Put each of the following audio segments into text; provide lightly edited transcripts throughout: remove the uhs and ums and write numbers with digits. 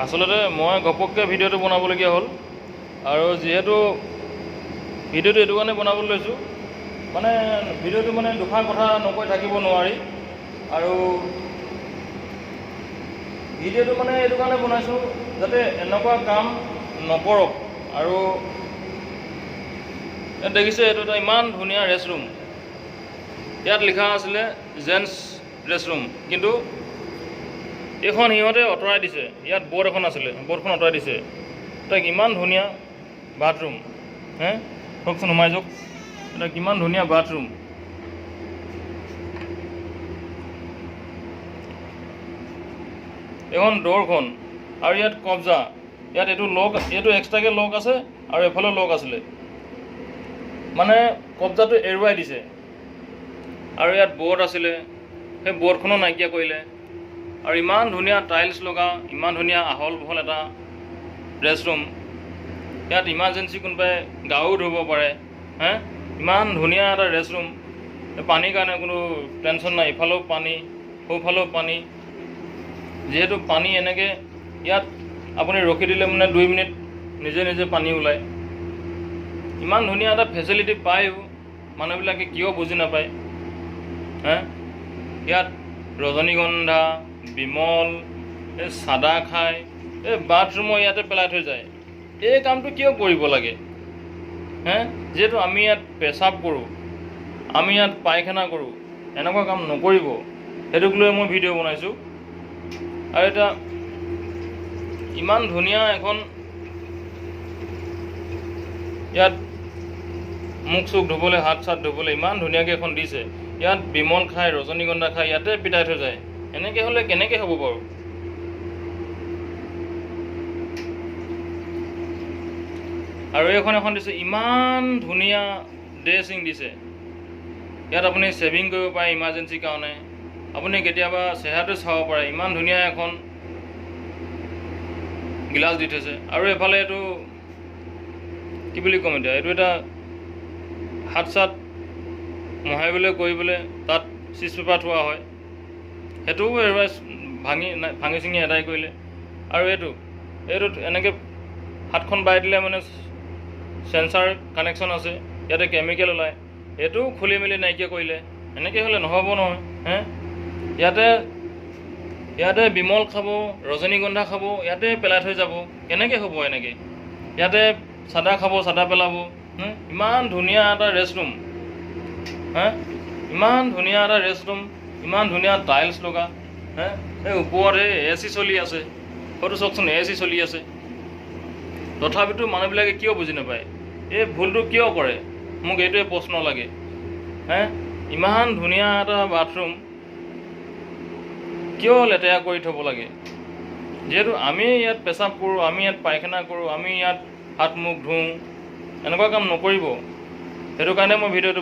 আচলতে মই ঘপককৈ ভিডিঅ'টো বনাবলগীয়া হ'ল আৰু যিহেতু ভিডিঅ'টো এইটো কাৰণে বনাবলৈ লৈছোঁ মানে ভিডিঅ'টো মানে দুখাৰ কথা নকৈ থাকিব নোৱাৰি আৰু ভিডিঅ'টো মানে এইটো কাৰণে বনাইছোঁ যাতে এনেকুৱা কাম নকৰক আৰু ইয়াত দেখিছে এইটো এটা ইমান ধুনীয়া ৰেষ্টৰুম ইয়াত লিখা আছিলে জেন্টছ ৰেষ্টৰুম কিন্তু এইখন সিহঁতে আঁতৰাই দিছে ইয়াত বৰ্ড এখন আছিলে বৰ্ডখন আঁতৰাই দিছে তাক ইমান ধুনীয়া বাথৰুম হে কওকচোন সোমাই যাওক এটা কিমান ধুনীয়া বাথৰুম এখন দৰখন আৰু ইয়াত কব্জা ইয়াত এইটো লক এইটো এক্সট্ৰাকৈ লক আছে আৰু এফালেও লক আছিলে মানে কব্জাটো এৰুৱাই দিছে আৰু ইয়াত বৰ্ড আছিলে সেই বৰ্ডখনো নাইকিয়া কৰিলে আৰু ইমান ধুনীয়া টাইলছ লগা ইমান ধুনীয়া আহল বহল এটা ৰেষ্টৰুম ইয়াত ইমাৰ্জেঞ্চি কোনোবাই গাও ধুব পাৰে হে ইমান ধুনীয়া এটা ৰেষ্টৰুম পানীৰ কাৰণে কোনো টেনশ্যন নাই ইফালেও পানী সোঁফালেও পানী যিহেতু পানী এনেকৈ ইয়াত আপুনি ৰখি দিলে মানে 2 মিনিট নিজে নিজে পানী ওলায় ইমান ধুনীয়া এটা ফেচিলিটি পায়ো মানুহবিলাকে কিয় বুজি নাপায় হে ইয়াত ৰজনীগন্ধা বিমল এই চাদা খাই এই বাথৰুমৰ ইয়াতে পেলাই থৈ যায় এই কামটো কিয় কৰিব লাগে হে যিহেতু আমি ইয়াত পেচাব কৰোঁ আমি ইয়াত পায়খানা কৰোঁ এনেকুৱা কাম নকৰিব সেইটোক লৈ মই ভিডিঅ' বনাইছোঁ আৰু এটা ইমান ধুনীয়া এখন ইয়াত মুখ চুখ ধুবলৈ হাত চাত ধুবলৈ ইমান ধুনীয়াকৈ এখন দিছে ইয়াত বিমল খাই ৰজনীগন্ধা খাই ইয়াতে পিতাই থৈ যায় এনেকৈ হ'লে কেনেকৈ হ'ব বাৰু আৰু এইখন এখন দিছে ইমান ধুনীয়া ড্ৰেছিং দিছে ইয়াত আপুনি ছেভিং কৰিব পাৰে ইমাৰ্জেঞ্চিৰ কাৰণে আপুনি কেতিয়াবা চেহেৰাটো চাব পাৰে ইমান ধুনীয়া এখন গিলাচ দি থৈছে আৰু এফালে এইটো কি বুলি ক'ম এতিয়া এইটো এটা হাত চাত মোহাৰিবলৈ কৰিবলৈ তাত চিজ পেপাৰ থোৱা হয় সেইটোও এৰুৱাই ভাঙি চিঙি এদাই কৰিলে আৰু এইটোত এনেকৈ হাতখন বাই দিলে মানে চেঞ্চাৰ কানেকশ্যন আছে ইয়াতে কেমিকেল ওলায় এইটোও খুলি মেলি নাইকিয়া কৰিলে এনেকৈ হ'লে নহ'ব নহয় হে ইয়াতে বিমল খাব ৰজনীগন্ধা খাব ইয়াতে পেলাই থৈ যাব কেনেকৈ হ'ব এনেকৈ ইয়াতে চাদা খাব চাদা পেলাব ইমান ধুনীয়া এটা ৰেষ্টৰুম হে ইমান ধুনীয়া এটা ৰেষ্টৰুম ইমান ধুনীয়া টাইলছ লগা হে এই ওপৰত এই AC চলি আছে হয়তো চাওকচোন AC চলি আছে তথাপিতো মানুহবিলাকে কিয় বুজি নাপায় এই ভুলটো কিয় কৰে মোক এইটোৱে প্ৰশ্ন লাগে হে ইমান ধুনীয়া এটা বাথৰুম কিয় লেতেৰা কৰি থ'ব লাগে যিহেতু আমি ইয়াত পেচাব কৰোঁ আমি ইয়াত পায়খানা কৰোঁ আমি ইয়াত হাত মুখ ধুওঁ এনেকুৱা কাম নকৰিব সেইটো কাৰণে মই ভিডিঅ'টো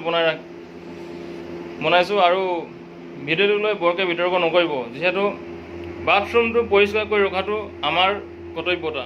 বনাইছোঁ আৰু ভিডিঅ'টো লৈ বৰকৈ বিতৰ্ক নকৰিব যিহেতু বাথৰুমটো পৰিষ্কাৰ কৰি ৰখাটো আমাৰ কৰ্তব্যতা